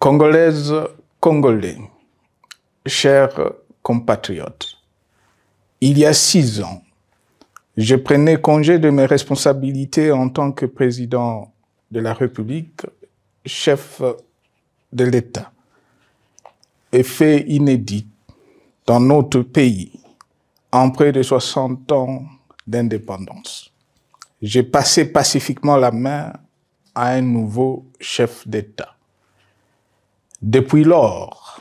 Congolaises, Congolais, chers compatriotes, il y a 6 ans, je prenais congé de mes responsabilités en tant que président de la République, chef de l'État. Et fait inédit dans notre pays, en près de 60 ans d'indépendance. J'ai passé pacifiquement la main à un nouveau chef d'État. Depuis lors,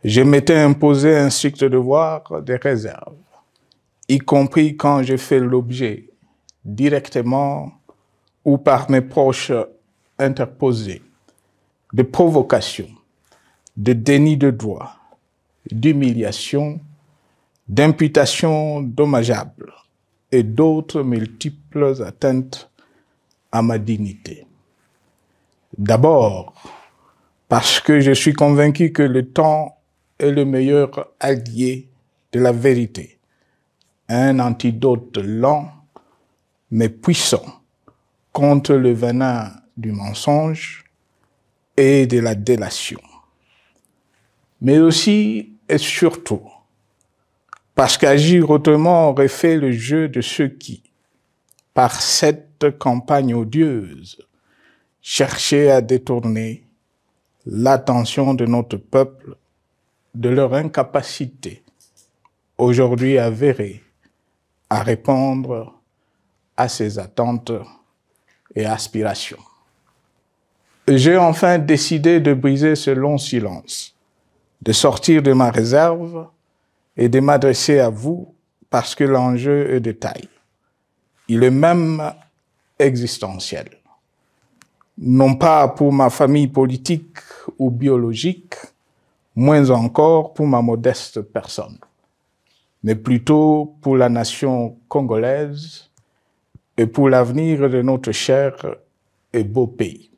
je m'étais imposé un strict devoir de réserve, y compris quand j'ai fait l'objet, directement ou par mes proches interposés, de provocations, de déni de droit, d'humiliation, d'imputations dommageables et d'autres multiples atteintes à ma dignité. D'abord, parce que je suis convaincu que le temps est le meilleur allié de la vérité, un antidote lent mais puissant contre le venin du mensonge et de la délation. Mais aussi et surtout, parce qu'agir autrement aurait fait le jeu de ceux qui, par cette campagne odieuse, cherchaient à détourner l'attention de notre peuple de leur incapacité, aujourd'hui avérée, à répondre à ses attentes et aspirations. J'ai enfin décidé de briser ce long silence, de sortir de ma réserve et de m'adresser à vous parce que l'enjeu est de taille. Il est même existentiel. Non pas pour ma famille politique ou biologique, moins encore pour ma modeste personne, mais plutôt pour la nation congolaise et pour l'avenir de notre cher et beau pays.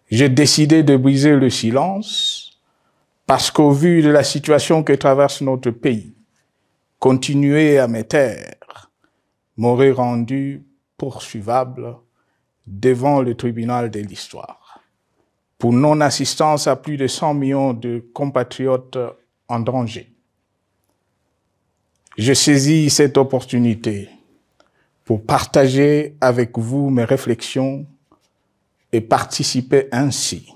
J'ai décidé de briser le silence parce qu'au vu de la situation que traverse notre pays, continuer à me taire m'aurait rendu poursuivable devant le tribunal de l'histoire pour non-assistance à plus de 100 millions de compatriotes en danger. Je saisis cette opportunité pour partager avec vous mes réflexions et participer ainsi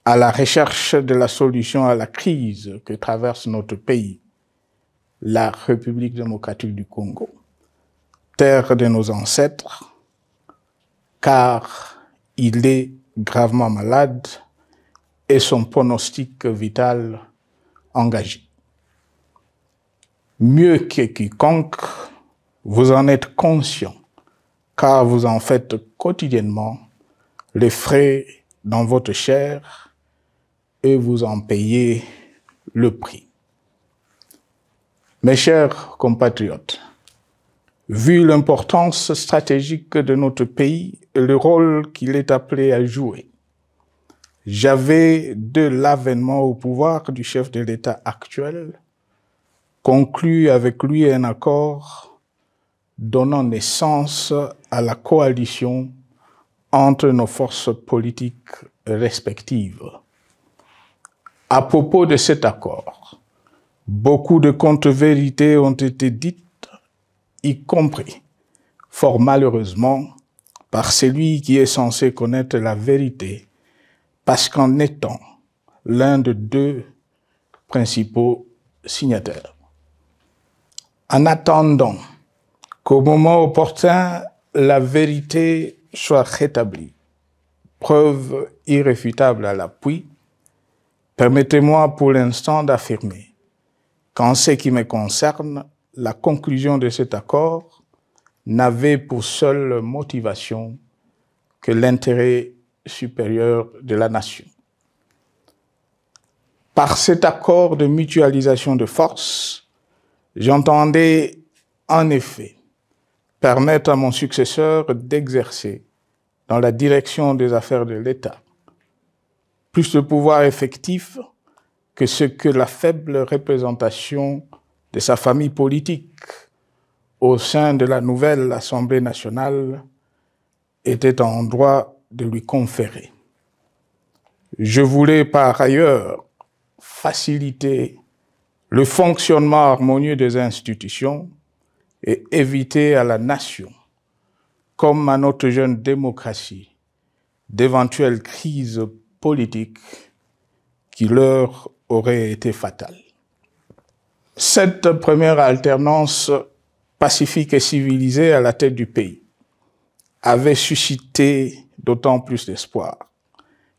à la recherche de la solution à la crise que traverse notre pays, la République démocratique du Congo, terre de nos ancêtres, car il est gravement malade et son pronostic vital engagé. Mieux que quiconque, vous en êtes conscient, car vous en faites quotidiennement les frais dans votre chair et vous en payez le prix. Mes chers compatriotes, vu l'importance stratégique de notre pays et le rôle qu'il est appelé à jouer, j'avais, de l'avènement au pouvoir du chef de l'État actuel, conclu avec lui un accord donnant naissance à la coalition entre nos forces politiques respectives. À propos de cet accord, beaucoup de contre-vérités ont été dites, y compris, fort malheureusement, par celui qui est censé connaître la vérité, parce qu'en étant l'un de 2 principaux signataires. En attendant qu'au moment opportun, la vérité soit rétablie, preuve irréfutable à l'appui, permettez-moi pour l'instant d'affirmer qu'en ce qui me concerne, la conclusion de cet accord n'avait pour seule motivation que l'intérêt supérieur de la nation. Par cet accord de mutualisation de forces, j'entendais en effet permettre à mon successeur d'exercer dans la direction des affaires de l'État plus de pouvoir effectif que ce que la faible représentation de sa famille politique au sein de la nouvelle Assemblée nationale était en droit de lui conférer. Je voulais par ailleurs faciliter le fonctionnement harmonieux des institutions et éviter à la nation, comme à notre jeune démocratie, d'éventuelles crises politiques qui leur auraient été fatales. Cette première alternance pacifique et civilisée à la tête du pays avait suscité d'autant plus d'espoir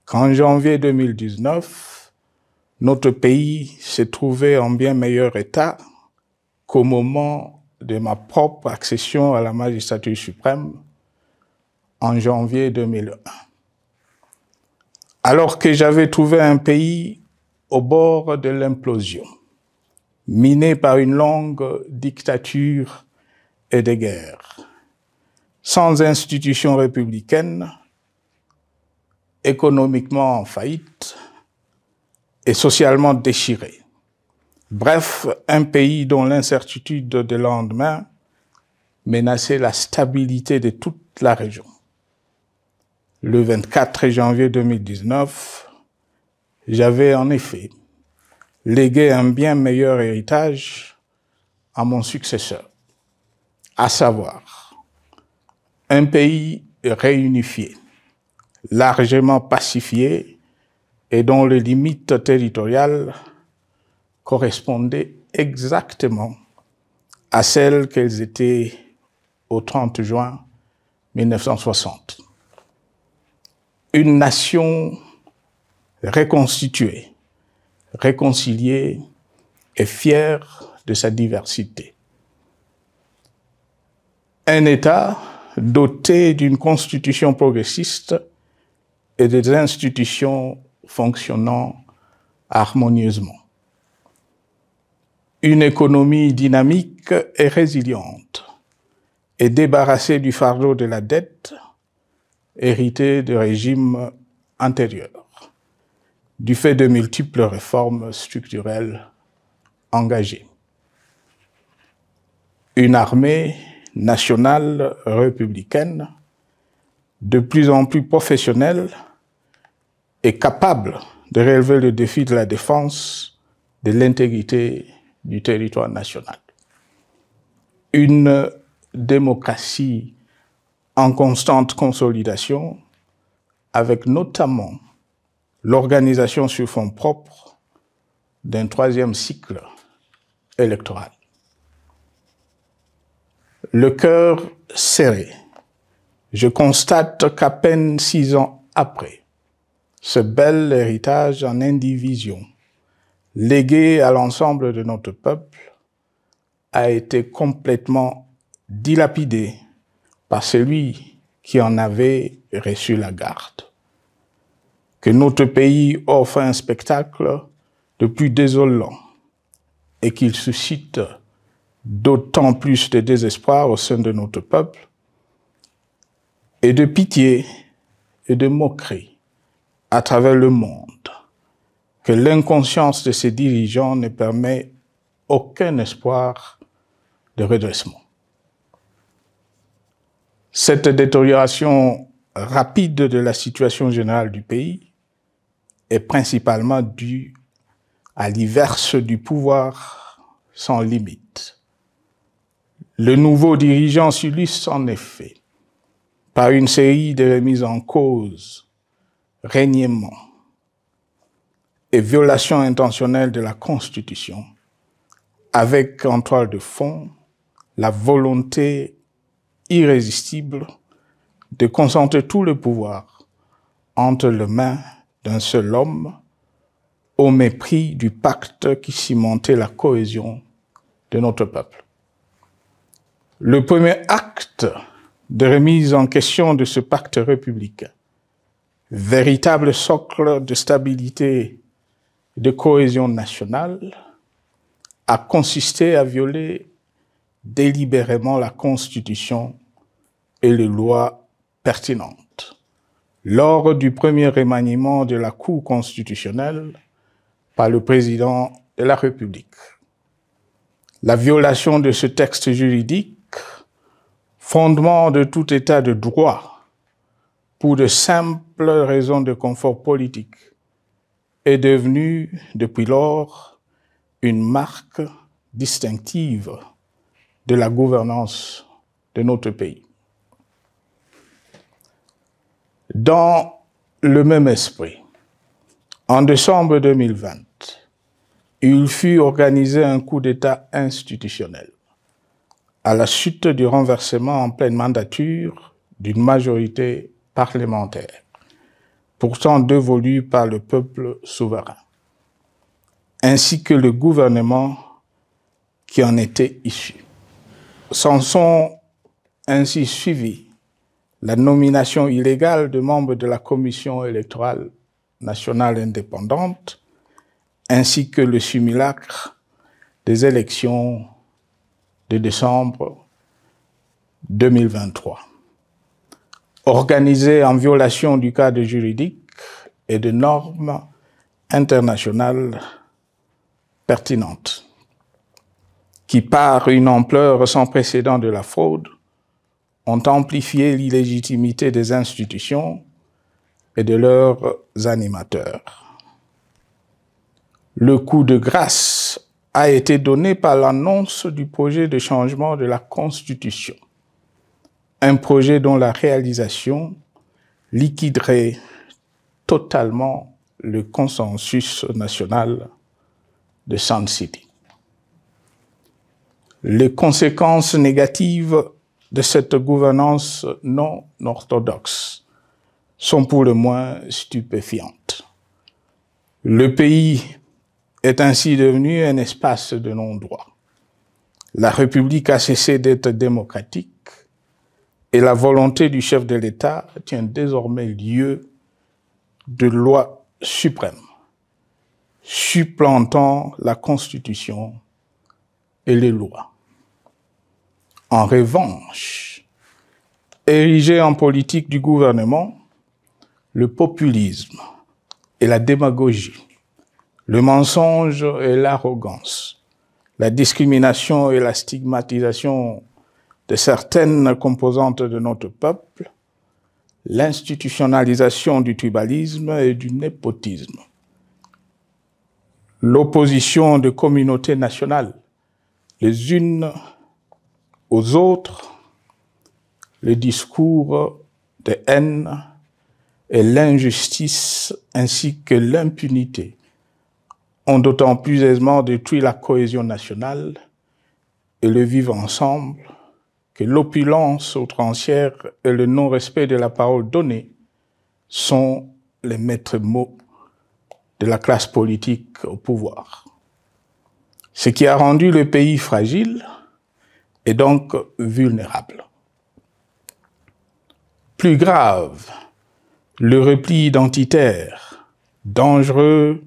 qu'en janvier 2019, notre pays s'est trouvé en bien meilleur état qu'au moment de ma propre accession à la magistrature suprême en janvier 2001. Alors que j'avais trouvé un pays au bord de l'implosion, miné par une longue dictature et des guerres, sans institutions républicaines, économiquement en faillite et socialement déchiré. Bref, un pays dont l'incertitude de lendemain menaçait la stabilité de toute la région. Le 24 janvier 2019, j'avais en effet légué un bien meilleur héritage à mon successeur, à savoir un pays réunifié, largement pacifié et dont les limites territoriales correspondaient exactement à celles qu'elles étaient au 30 juin 1960. Une nation reconstituée, réconciliée et fière de sa diversité. Un État doté d'une constitution progressiste et des institutions fonctionnant harmonieusement. Une économie dynamique et résiliente et débarrassée du fardeau de la dette hérité de régimes antérieurs, du fait de multiples réformes structurelles engagées. Une armée nationale républicaine de plus en plus professionnelle et capable de relever le défi de la défense de l'intégrité du territoire national. Une démocratie en constante consolidation, avec notamment l'organisation sur fonds propres d'un troisième cycle électoral. Le cœur serré, je constate qu'à peine 6 ans après, ce bel héritage en indivision, légué à l'ensemble de notre peuple, a été complètement dilapidé par celui qui en avait reçu la garde. Que notre pays offre un spectacle de plus désolant et qu'il suscite d'autant plus de désespoir au sein de notre peuple et de pitié et de moquerie à travers le monde, que l'inconscience de ses dirigeants ne permet aucun espoir de redressement. Cette détérioration rapide de la situation générale du pays est principalement due à l'iverse du pouvoir sans limite. Le nouveau dirigeant s'illustre en effet par une série de remises en cause, reniements et violations intentionnelles de la Constitution, avec en toile de fond la volonté irrésistible de concentrer tout le pouvoir entre les mains d'un seul homme au mépris du pacte qui cimentait la cohésion de notre peuple. Le premier acte de remise en question de ce pacte républicain, véritable socle de stabilité et de cohésion nationale, a consisté à violer délibérément la Constitution et les lois pertinentes lors du premier remaniement de la Cour constitutionnelle par le président de la République. La violation de ce texte juridique, fondement de tout état de droit, pour de simples raisons de confort politique est devenue, depuis lors, une marque distinctive de la gouvernance de notre pays. Dans le même esprit, en décembre 2020, il fut organisé un coup d'État institutionnel à la suite du renversement en pleine mandature d'une majorité parlementaire, pourtant dévolue par le peuple souverain, ainsi que le gouvernement qui en était issu. S'en sont ainsi suivis la nomination illégale de membres de la Commission électorale nationale indépendante, ainsi que le simulacre des élections de décembre 2023, organisées en violation du cadre juridique et de normes internationales pertinentes, qui, par une ampleur sans précédent de la fraude, ont amplifié l'illégitimité des institutions et de leurs animateurs. Le coup de grâce a été donné par l'annonce du projet de changement de la Constitution, un projet dont la réalisation liquiderait totalement le consensus national de Sun City. Les conséquences négatives de cette gouvernance non orthodoxe sont pour le moins stupéfiantes. Le pays est ainsi devenu un espace de non-droit. La République a cessé d'être démocratique et la volonté du chef de l'État tient désormais lieu de loi suprême, supplantant la Constitution et les lois. En revanche, érigé en politique du gouvernement, le populisme et la démagogie, le mensonge et l'arrogance, la discrimination et la stigmatisation de certaines composantes de notre peuple, l'institutionnalisation du tribalisme et du népotisme, l'opposition de communautés nationales, les unes aux autres, le discours de haine et l'injustice ainsi que l'impunité ont d'autant plus aisément détruit la cohésion nationale et le vivre ensemble que l'opulence outrancière et le non-respect de la parole donnée sont les maîtres mots de la classe politique au pouvoir. Ce qui a rendu le pays fragile et donc vulnérable. Plus grave, le repli identitaire, dangereux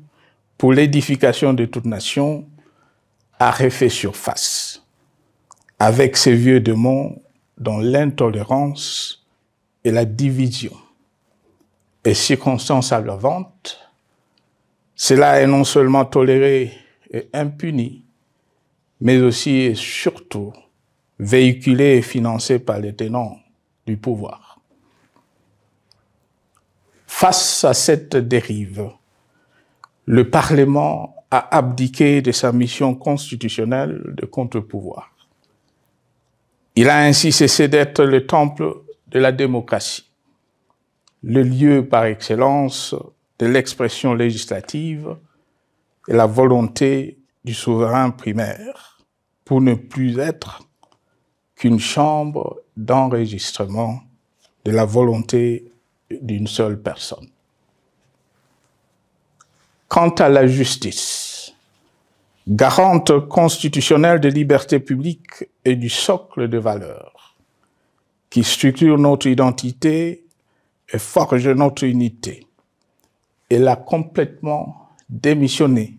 pour l'édification de toute nation, a refait surface, avec ses vieux démons dont l'intolérance et la division est circonstance aggravante. Cela est non seulement toléré et impuni, mais aussi et surtout véhiculé et financé par les tenants du pouvoir. Face à cette dérive, le Parlement a abdiqué de sa mission constitutionnelle de contre-pouvoir. Il a ainsi cessé d'être le temple de la démocratie, le lieu par excellence de l'expression législative et la volonté du souverain primaire, pour ne plus être qu'une chambre d'enregistrement de la volonté d'une seule personne. Quant à la justice, garante constitutionnelle de liberté publique et du socle de valeurs, qui structure notre identité et forge notre unité, elle a complètement démissionné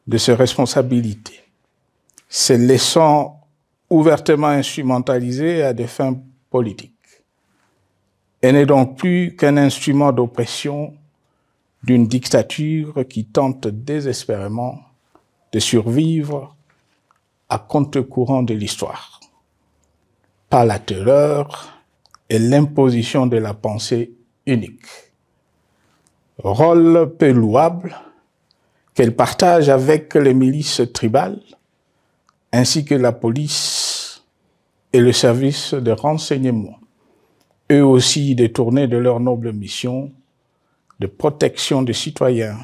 de ses responsabilités, se laissant ouvertement instrumentalisée à des fins politiques. Elle n'est donc plus qu'un instrument d'oppression d'une dictature qui tente désespérément de survivre à contre-courant de l'histoire, par la terreur et l'imposition de la pensée unique. Rôle peu louable, qu'elle partage avec les milices tribales, ainsi que la police et le service de renseignement, eux aussi détournés de leur noble mission de protection des citoyens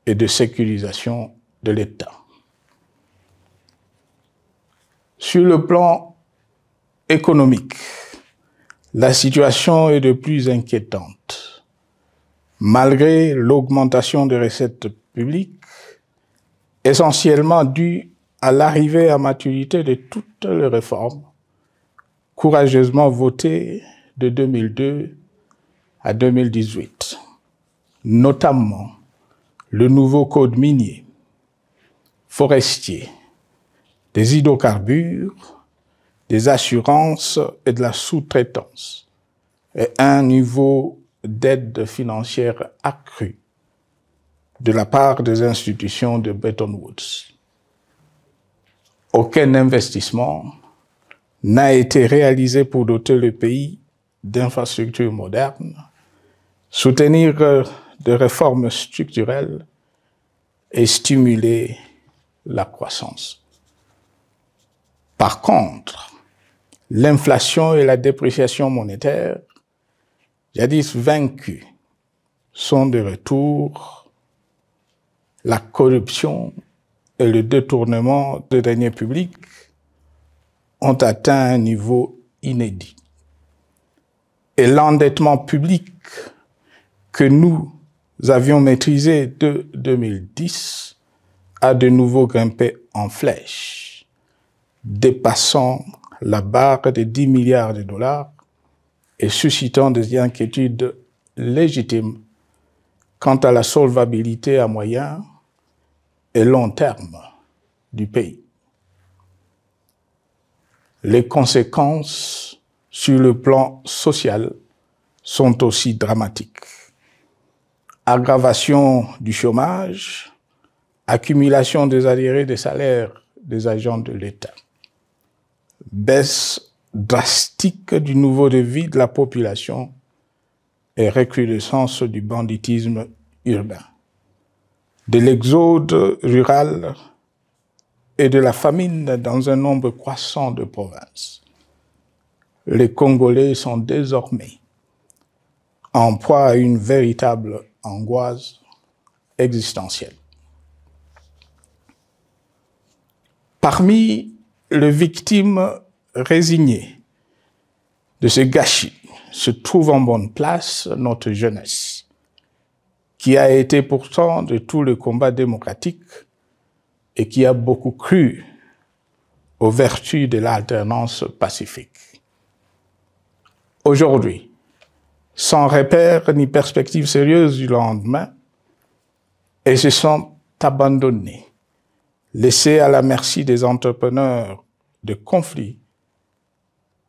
et de sécurisation de l'État. Sur le plan économique, la situation est de plus inquiétante. Malgré l'augmentation des recettes publiques, essentiellement due à l'arrivée à maturité de toutes les réformes courageusement votées de 2002 à 2018, notamment le nouveau code minier, forestier, des hydrocarbures, des assurances et de la sous-traitance, et un niveau d'aide financière accrue de la part des institutions de Bretton Woods. Aucun investissement n'a été réalisé pour doter le pays d'infrastructures modernes, soutenir de réformes structurelles et stimuler la croissance. Par contre, l'inflation et la dépréciation monétaire, jadis vaincues, sont de retour. La corruption et le détournement de deniers publics ont atteint un niveau inédit. Et l'endettement public que nous avions maîtrisé de 2010 a de nouveau grimpé en flèche, dépassant la barre des 10 milliards de dollars et suscitant des inquiétudes légitimes quant à la solvabilité à moyen et long terme du pays. Les conséquences sur le plan social sont aussi dramatiques. Aggravation du chômage, accumulation des arriérés des salaires des agents de l'État, baisse drastique du niveau de vie de la population et recrudescence du banditisme urbain, de l'exode rural et de la famine dans un nombre croissant de provinces. Les Congolais sont désormais en proie à une véritable angoisse existentielle. Parmi les victimes résignées de ce gâchis se trouve en bonne place notre jeunesse, qui a été pourtant de tout le combat démocratique et qui a beaucoup cru aux vertus de l'alternance pacifique. Aujourd'hui, sans repère ni perspective sérieuse du lendemain, ils se sont abandonnés, laissés à la merci des entrepreneurs de conflits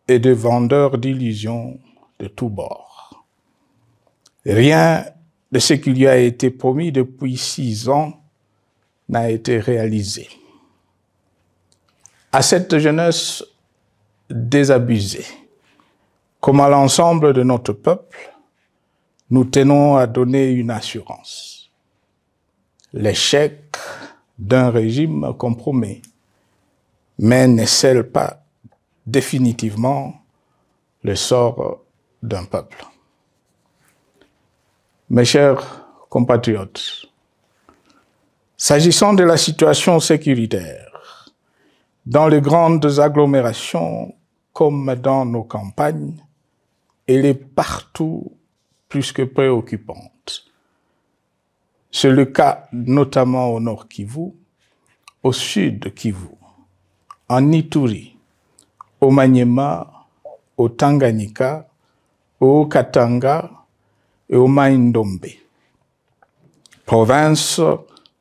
et de vendeurs d'illusions de tous bords. Rien de ce qui lui a été promis depuis 6 ans n'a été réalisé. À cette jeunesse désabusée, comme à l'ensemble de notre peuple, nous tenons à donner une assurance. L'échec d'un régime compromet, mais ne scelle pas définitivement le sort d'un peuple. Mes chers compatriotes, s'agissant de la situation sécuritaire, dans les grandes agglomérations comme dans nos campagnes, elle est partout plus que préoccupante. C'est le cas notamment au nord Kivu, au sud Kivu, en Ituri, au Maniema, au Tanganyika, au Katanga et au Mai-Ndombe, province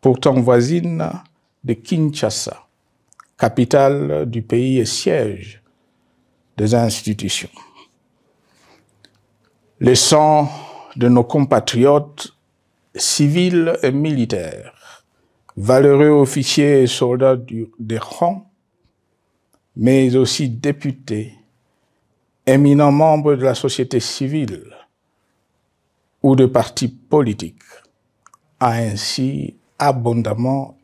pourtant voisine de Kinshasa, capitale du pays et siège des institutions. Le sang de nos compatriotes civils et militaires, valeureux officiers et soldats des rangs, mais aussi députés, éminents membres de la société civile ou de partis politiques, a ainsi abondamment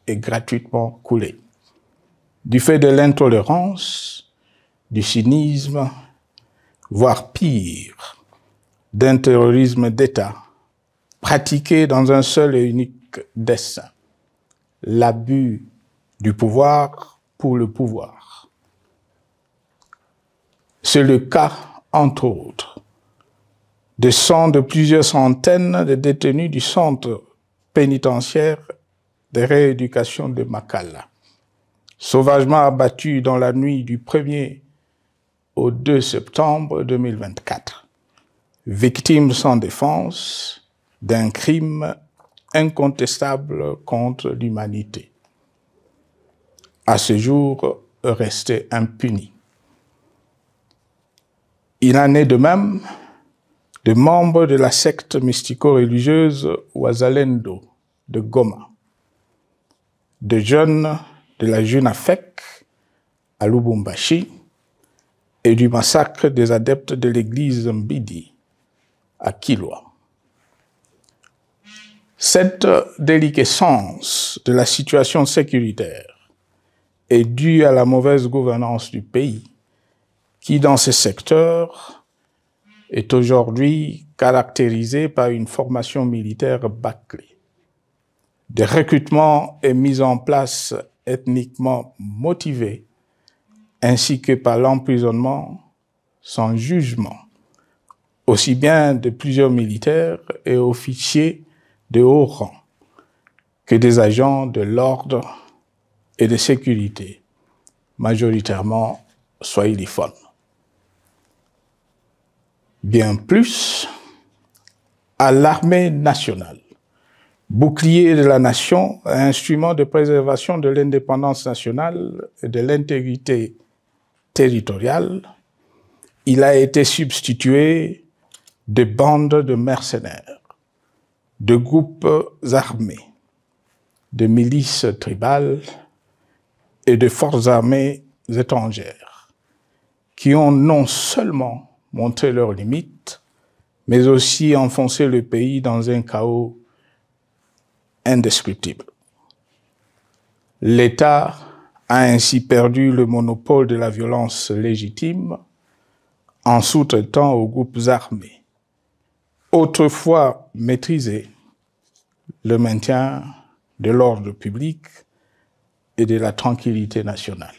et gratuitement coulé. Du fait de l'intolérance, du cynisme, voire pire, d'un terrorisme d'État pratiqué dans un seul et unique dessein, l'abus du pouvoir pour le pouvoir. C'est le cas, entre autres, de plusieurs centaines de détenus du centre pénitentiaire de rééducation de Makala, sauvagement abattus dans la nuit du 1er au 2 septembre 2024, victimes sans défense d'un crime incontestable contre l'humanité, à ce jour resté impuni. Il en est de même de membres de la secte mystico-religieuse Wazalendo de Goma, de jeunes de la Junafek à Lubumbashi et du massacre des adeptes de l'église Mbidi à Kilwa. Cette déliquescence de la situation sécuritaire est due à la mauvaise gouvernance du pays qui, dans ces secteurs, est aujourd'hui caractérisée par une formation militaire bâclée, des recrutements et mises en place ethniquement motivés, ainsi que par l'emprisonnement sans jugement, aussi bien de plusieurs militaires et officiers de haut rang que des agents de l'ordre et de sécurité, majoritairement swahiliphones. Bien plus, à l'armée nationale, bouclier de la nation, instrument de préservation de l'indépendance nationale et de l'intégrité territoriale, il a été substitué de bandes de mercenaires, de groupes armés, de milices tribales et de forces armées étrangères, qui ont non seulement montré leurs limites, mais aussi enfoncé le pays dans un chaos indescriptible. L'État a ainsi perdu le monopole de la violence légitime en sous-traitant aux groupes armés, autrefois maîtrisés, le maintien de l'ordre public et de la tranquillité nationale.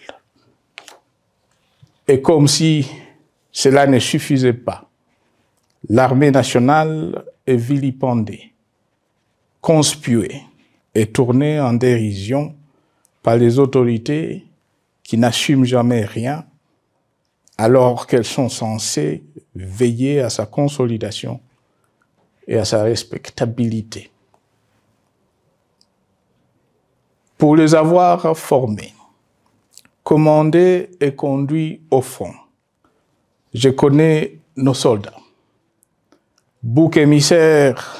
Et comme si cela ne suffisait pas, l'armée nationale est vilipendée, conspuée et tournée en dérision par les autorités qui n'assument jamais rien alors qu'elles sont censées veiller à sa consolidation et à sa respectabilité. Pour les avoir formés, commandés et conduits au front, je connais nos soldats, boucs émissaires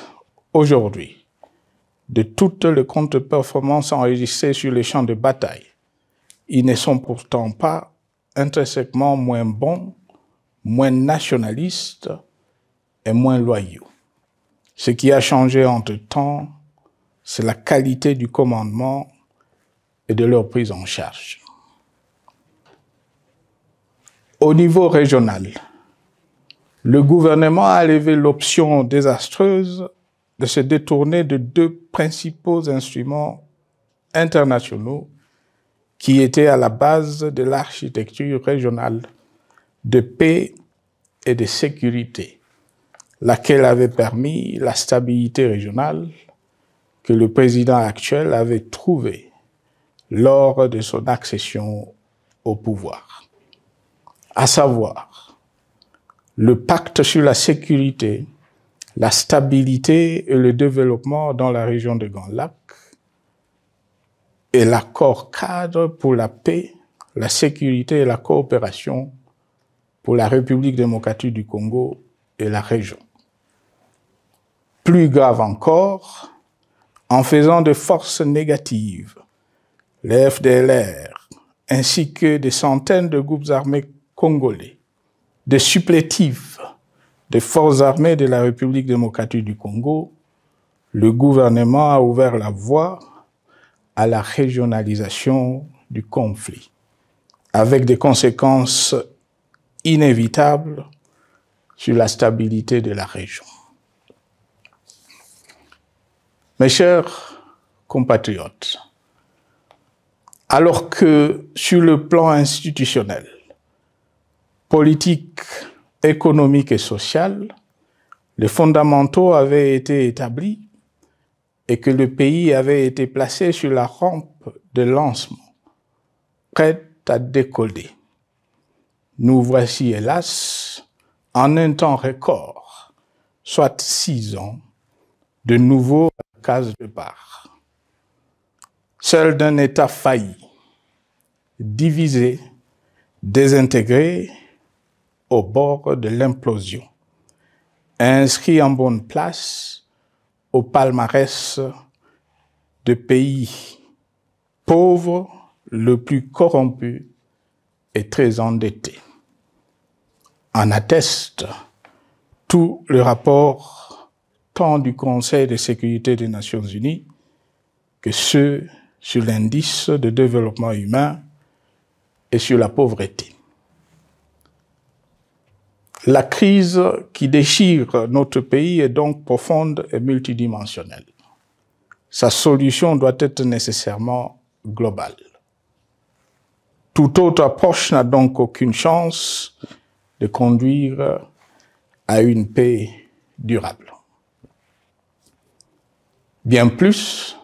aujourd'hui de toutes les contre-performances enregistrées sur les champs de bataille. Ils ne sont pourtant pas intrinsèquement moins bons, moins nationalistes et moins loyaux. Ce qui a changé entre-temps, c'est la qualité du commandement et de leur prise en charge. Au niveau régional, le gouvernement a levé l'option désastreuse de se détourner de deux principaux instruments internationaux qui étaient à la base de l'architecture régionale de paix et de sécurité, laquelle avait permis la stabilité régionale que le président actuel avait trouvée lors de son accession au pouvoir. À savoir, le pacte sur la sécurité, la stabilité et le développement dans la région de Grand Lac et l'accord cadre pour la paix, la sécurité et la coopération pour la République démocratique du Congo et la région. Plus grave encore, en faisant de forces négatives, les FDLR, ainsi que des centaines de groupes armés congolais, des supplétifs des forces armées de la République démocratique du Congo, le gouvernement a ouvert la voie à la régionalisation du conflit, avec des conséquences inévitables sur la stabilité de la région. Mes chers compatriotes, alors que sur le plan institutionnel, politique, économique et social, les fondamentaux avaient été établis et que le pays avait été placé sur la rampe de lancement, prêt à décoller. Nous voici, hélas, en un temps record, soit 6 ans, de nouveau à la case de départ. Seul d'un État failli, divisé, désintégré, au bord de l'implosion, inscrit en bonne place au palmarès de pays pauvres, le plus corrompu et très endetté. En atteste tout le rapport tant du Conseil de sécurité des Nations Unies que ceux sur l'indice de développement humain et sur la pauvreté. La crise qui déchire notre pays est donc profonde et multidimensionnelle. Sa solution doit être nécessairement globale. Toute autre approche n'a donc aucune chance de conduire à une paix durable. Bien plus,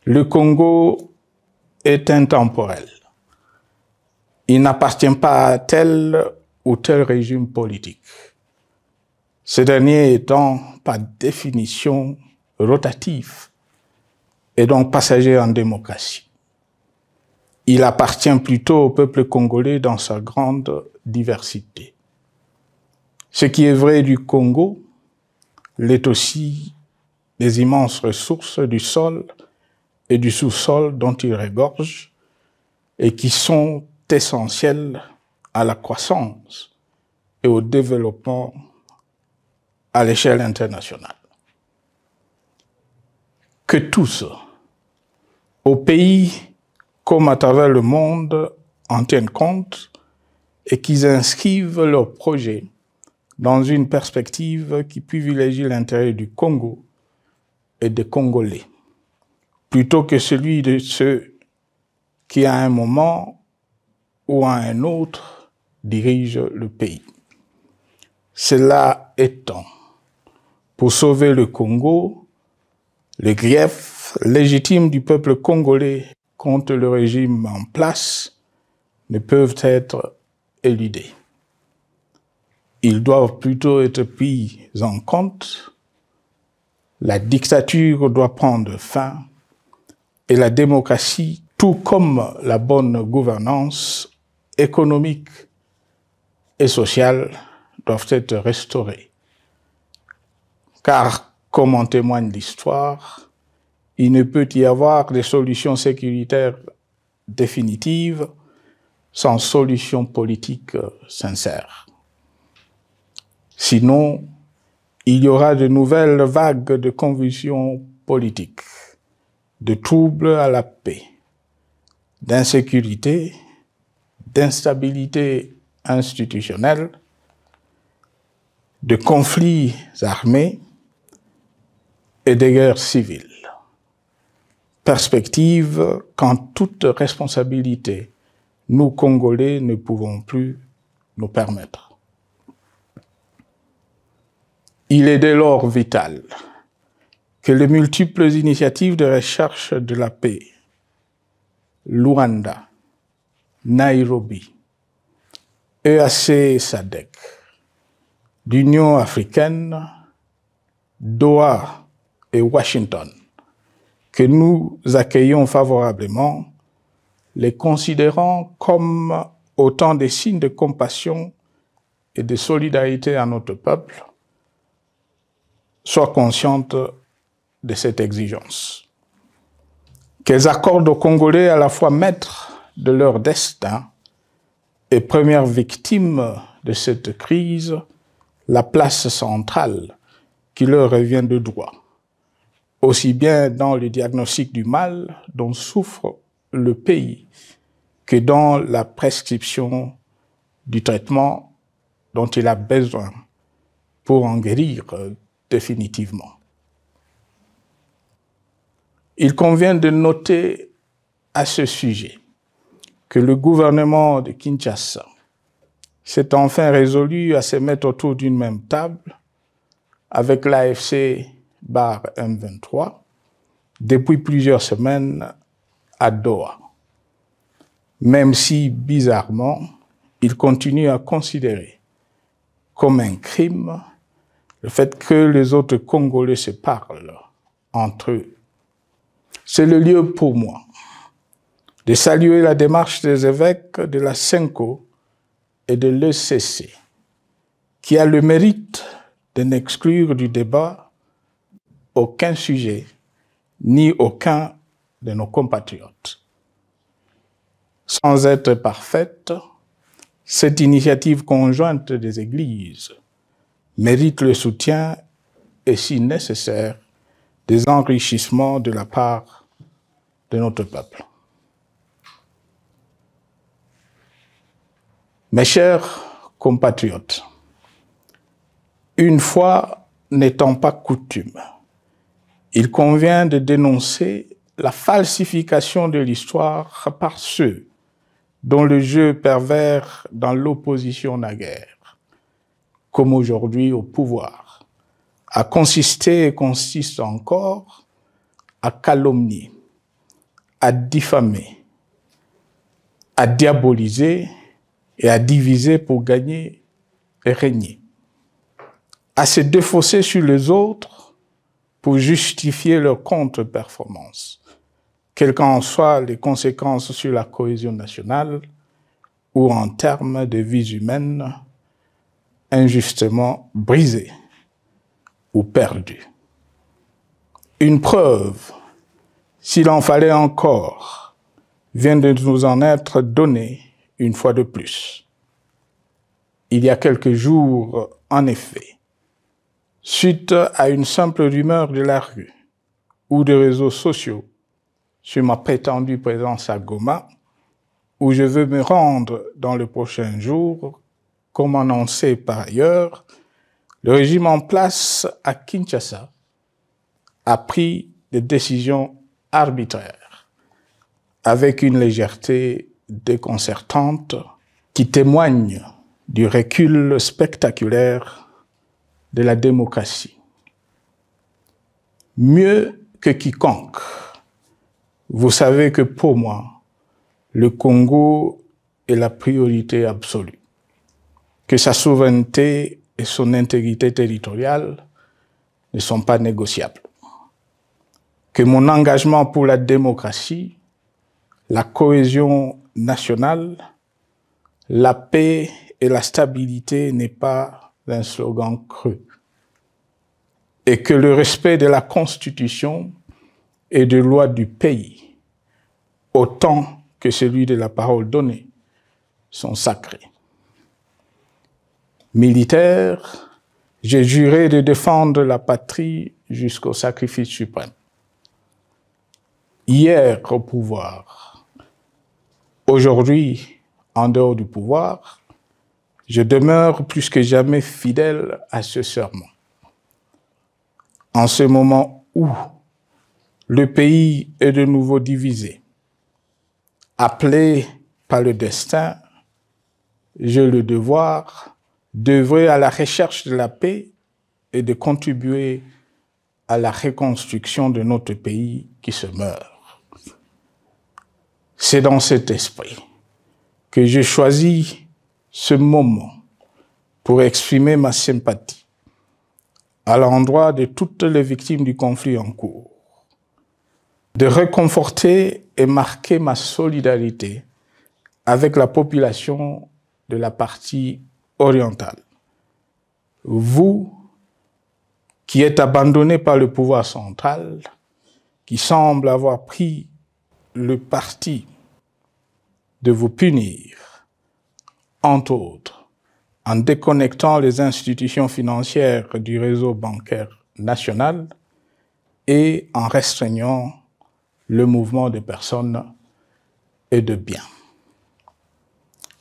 le Congo est intemporel. Il n'appartient pas à tel ou tel régime politique, ce dernier étant par définition rotatif et donc passager en démocratie. Il appartient plutôt au peuple congolais dans sa grande diversité. Ce qui est vrai du Congo l'est aussi des immenses ressources du sol et du sous-sol dont il regorge et qui sont essentielles à la croissance et au développement à l'échelle internationale. Que tous, au pays comme à travers le monde, en tiennent compte et qu'ils inscrivent leurs projets dans une perspective qui privilégie l'intérêt du Congo et des Congolais, plutôt que celui de ceux qui, à un moment ou à un autre, dirige le pays. Cela étant, pour sauver le Congo, les griefs légitimes du peuple congolais contre le régime en place ne peuvent être éludés. Ils doivent plutôt être pris en compte. La dictature doit prendre fin et la démocratie, tout comme la bonne gouvernance économique et sociales, doivent être restaurées. Car, comme en témoigne l'histoire, il ne peut y avoir de solutions sécuritaires définitives sans solution politique sincère. Sinon, il y aura de nouvelles vagues de convulsions politiques, de troubles à la paix, d'insécurité, d'instabilité institutionnelle, de conflits armés et de guerres civiles. Perspective qu'en toute responsabilité, nous, Congolais, ne pouvons plus nous permettre. Il est dès lors vital que les multiples initiatives de recherche de la paix, Luanda, Nairobi, EAC-SADC, l'Union africaine, Doha et Washington, que nous accueillons favorablement, les considérant comme autant de signes de compassion et de solidarité à notre peuple, soient conscientes de cette exigence. Qu'elles accordent aux Congolais à la fois maîtres de leur destin et premières victimes de cette crise la place centrale qui leur revient de droit, aussi bien dans le diagnostic du mal dont souffre le pays que dans la prescription du traitement dont il a besoin pour en guérir définitivement. Il convient de noter à ce sujet que le gouvernement de Kinshasa s'est enfin résolu à se mettre autour d'une même table avec l'AFC/M23 depuis plusieurs semaines à Doha, même si, bizarrement, il continue à considérer comme un crime le fait que les autres Congolais se parlent entre eux. C'est le lieu pour moi de saluer la démarche des évêques de la CENCO et de l'ECC, qui a le mérite de n'exclure du débat aucun sujet, ni aucun de nos compatriotes. Sans être parfaite, cette initiative conjointe des Églises mérite le soutien et, si nécessaire, des enrichissements de la part de notre peuple. Mes chers compatriotes, une fois n'étant pas coutume, il convient de dénoncer la falsification de l'histoire par ceux dont le jeu pervers dans l'opposition naguère, comme aujourd'hui au pouvoir, a consisté et consiste encore à calomnier, à diffamer, à diaboliser et à diviser pour gagner et régner, à se défausser sur les autres pour justifier leur contre-performance, quelles qu'en soient les conséquences sur la cohésion nationale ou en termes de vies humaines injustement brisées ou perdues. Une preuve, s'il en fallait encore, vient de nous en être donnée une fois de plus. Il y a quelques jours, en effet, suite à une simple rumeur de la rue ou des réseaux sociaux sur ma prétendue présence à Goma, où je veux me rendre dans le prochain jour, comme annoncé par ailleurs, le régime en place à Kinshasa a pris des décisions arbitraires, avec une légèreté déconcertante qui témoigne du recul spectaculaire de la démocratie. Mieux que quiconque, vous savez que pour moi, le Congo est la priorité absolue, que sa souveraineté et son intégrité territoriale ne sont pas négociables, que mon engagement pour la démocratie, la cohésion nationale, la paix et la stabilité n'est pas un slogan creux, et que le respect de la Constitution et des lois du pays, autant que celui de la parole donnée, sont sacrés. Militaire, j'ai juré de défendre la patrie jusqu'au sacrifice suprême. Hier au pouvoir, aujourd'hui en dehors du pouvoir, je demeure plus que jamais fidèle à ce serment. En ce moment où le pays est de nouveau divisé, appelé par le destin, j'ai le devoir d'œuvrer à la recherche de la paix et de contribuer à la reconstruction de notre pays qui se meurt. C'est dans cet esprit que j'ai choisi ce moment pour exprimer ma sympathie à l'endroit de toutes les victimes du conflit en cours, de réconforter et marquer ma solidarité avec la population de la partie orientale. Vous, qui êtes abandonnés par le pouvoir central, qui semble avoir pris le parti de vous punir, entre autres, en déconnectant les institutions financières du réseau bancaire national et en restreignant le mouvement de personnes et de biens.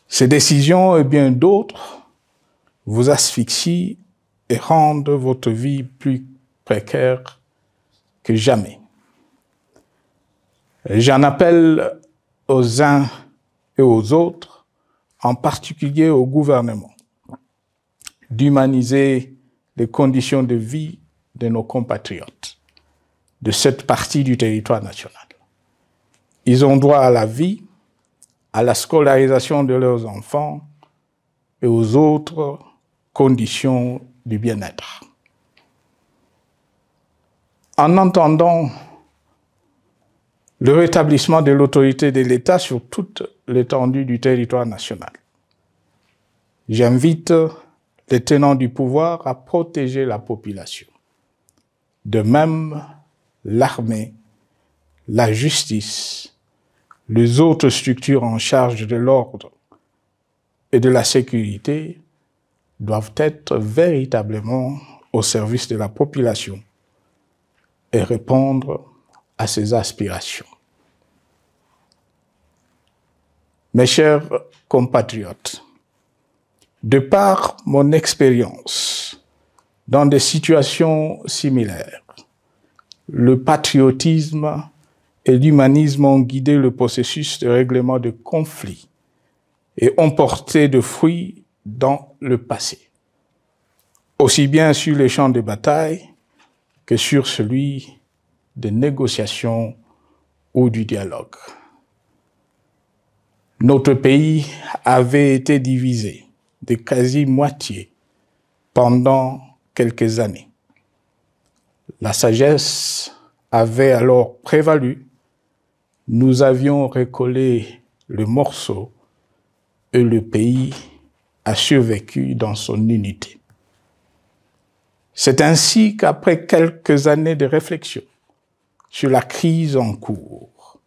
Ces décisions et bien d'autres vous asphyxient et rendent votre vie plus précaire que jamais. J'en appelle aux uns et aux autres, en particulier au gouvernement, d'humaniser les conditions de vie de nos compatriotes de cette partie du territoire national. Ils ont droit à la vie, à la scolarisation de leurs enfants et aux autres conditions du bien-être. En entendant le rétablissement de l'autorité de l'État sur toute l'étendue du territoire national, j'invite les tenants du pouvoir à protéger la population. De même, l'armée, la justice, les autres structures en charge de l'ordre et de la sécurité doivent être véritablement au service de la population et répondre à ses aspirations. Mes chers compatriotes, de par mon expérience dans des situations similaires, le patriotisme et l'humanisme ont guidé le processus de règlement de conflits et ont porté de fruits dans le passé, aussi bien sur les champs de bataille que sur celui des négociations ou du dialogue. Notre pays avait été divisé de quasi-moitié pendant quelques années. La sagesse avait alors prévalu. Nous avions recollé le morceau et le pays a survécu dans son unité. C'est ainsi qu'après quelques années de réflexion sur la crise en cours,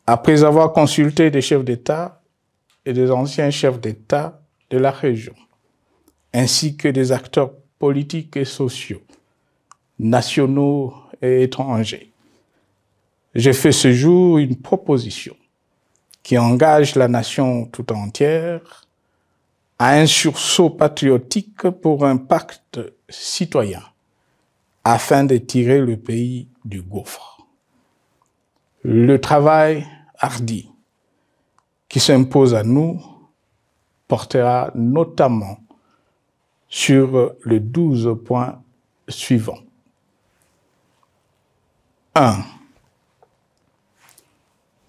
après avoir consulté des chefs d'État et des anciens chefs d'État de la région, ainsi que des acteurs politiques et sociaux, nationaux et étrangers, j'ai fait ce jour une proposition qui engage la nation tout entière à un sursaut patriotique pour un pacte citoyen afin de tirer le pays du gouffre. Le travail hardi qui s'impose à nous portera notamment sur les 12 points suivants. 1.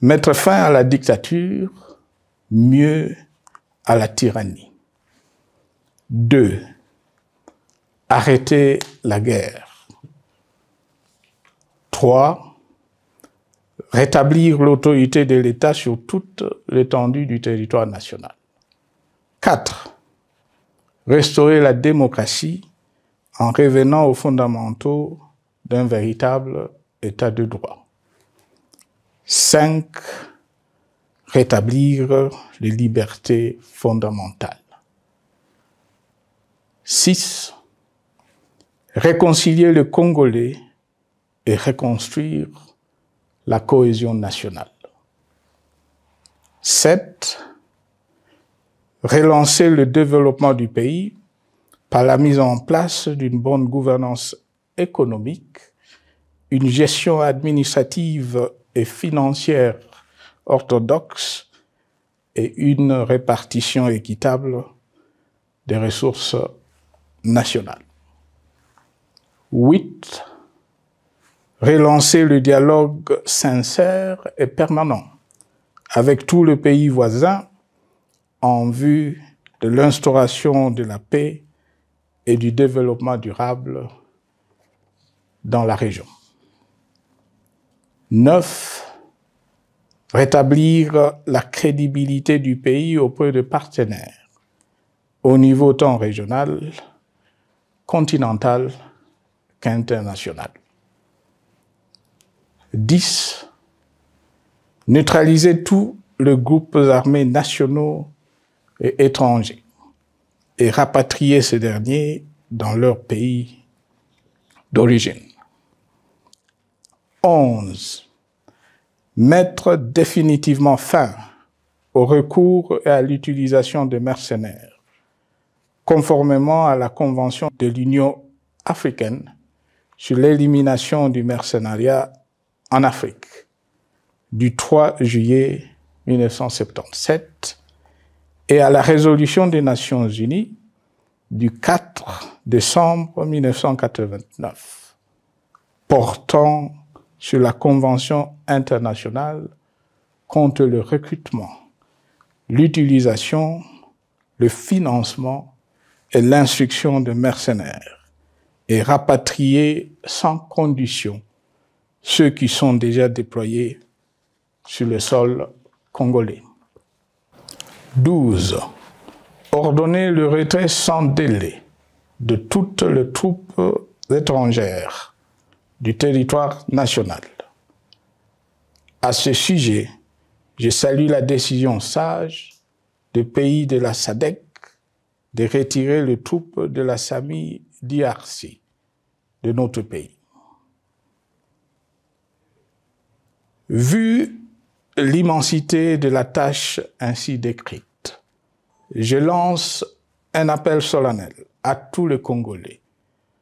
Mettre fin à la dictature, mieux à la tyrannie. 2. Arrêter la guerre. 3. Rétablir l'autorité de l'État sur toute l'étendue du territoire national. 4. Restaurer la démocratie en revenant aux fondamentaux d'un véritable État de droit. 5. Rétablir les libertés fondamentales. 6. Réconcilier le Congolais et reconstruire la cohésion nationale. 7. Relancer le développement du pays par la mise en place d'une bonne gouvernance économique, une gestion administrative et financière orthodoxe et une répartition équitable des ressources nationales. 8. Relancer le dialogue sincère et permanent avec tous les pays voisins en vue de l'instauration de la paix et du développement durable dans la région. 9. Rétablir la crédibilité du pays auprès de partenaires au niveau tant régional, continental qu'international. 10. Neutraliser tous les groupes armés nationaux et étrangers et rapatrier ces derniers dans leur pays d'origine. 11. Mettre définitivement fin au recours et à l'utilisation de mercenaires, conformément à la Convention de l'Union africaine sur l'élimination du mercenariat en Afrique du 3 juillet 1977 et à la résolution des Nations Unies du 4 décembre 1989 portant sur la Convention internationale contre le recrutement, l'utilisation, le financement et l'instruction de mercenaires et rapatrier sans condition ceux qui sont déjà déployés sur le sol congolais. 12. Ordonner le retrait sans délai de toutes les troupes étrangères du territoire national. À ce sujet, je salue la décision sage des pays de la SADC de retirer les troupes de la SAMI DRC de notre pays. Vu l'immensité de la tâche ainsi décrite, je lance un appel solennel à tous les Congolais,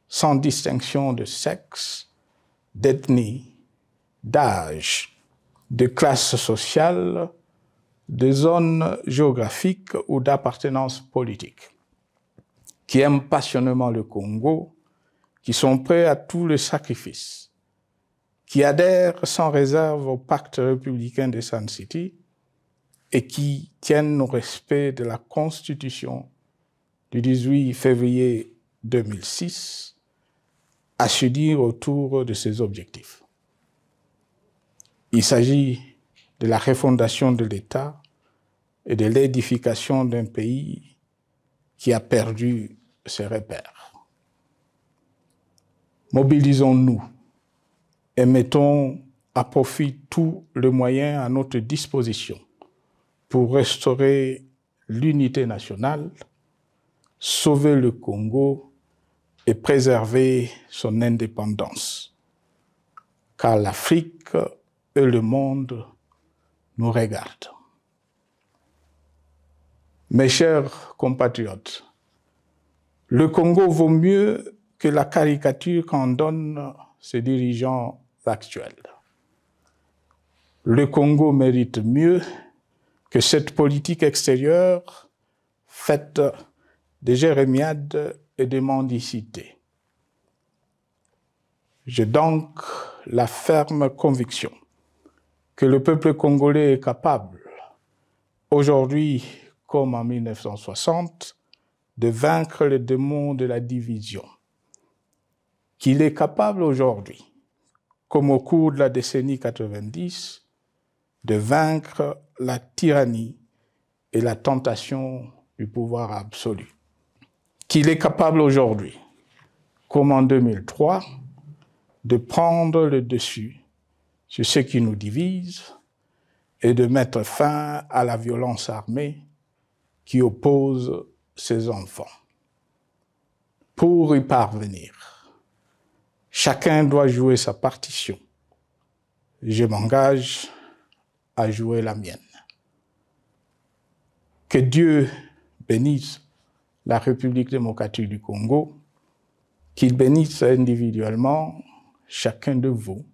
sans distinction de sexe, d'ethnie, d'âge, de classe sociale, de zone géographique ou d'appartenance politique, qui aiment passionnément le Congo, qui sont prêts à tous les sacrifices, qui adhèrent sans réserve au pacte républicain de Sun City et qui tiennent au respect de la Constitution du 18 février 2006, à se dire autour de ces objectifs. Il s'agit de la refondation de l'État et de l'édification d'un pays qui a perdu ses repères. Mobilisons-nous et mettons à profit tous les moyens à notre disposition pour restaurer l'unité nationale, sauver le Congo et préserver son indépendance. Car l'Afrique et le monde nous regardent. Mes chers compatriotes, le Congo vaut mieux que la caricature qu'en donnent ses dirigeants actuels. Le Congo mérite mieux que cette politique extérieure faite de jérémiades et de mendicité. J'ai donc la ferme conviction que le peuple congolais est capable, aujourd'hui comme en 1960, de vaincre le démon de la division, qu'il est capable aujourd'hui, comme au cours de la décennie 90, de vaincre la tyrannie et la tentation du pouvoir absolu. Qu'il est capable aujourd'hui, comme en 2003, de prendre le dessus sur ce qui nous divise et de mettre fin à la violence armée qui oppose ses enfants. Pour y parvenir, chacun doit jouer sa partition. Je m'engage à jouer la mienne. Que Dieu bénisse la République démocratique du Congo, qu'il bénisse individuellement chacun de vous.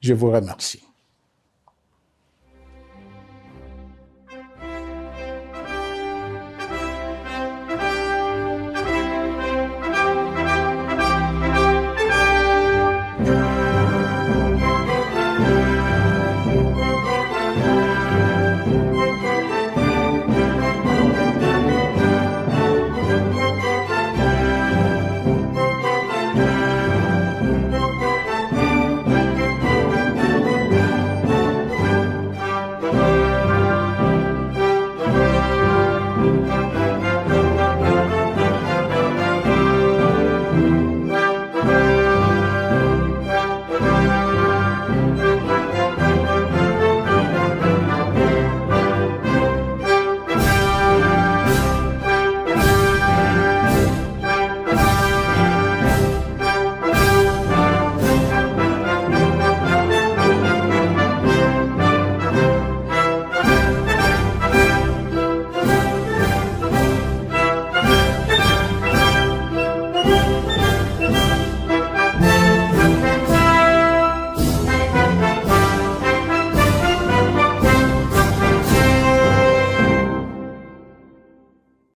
Je vous remercie.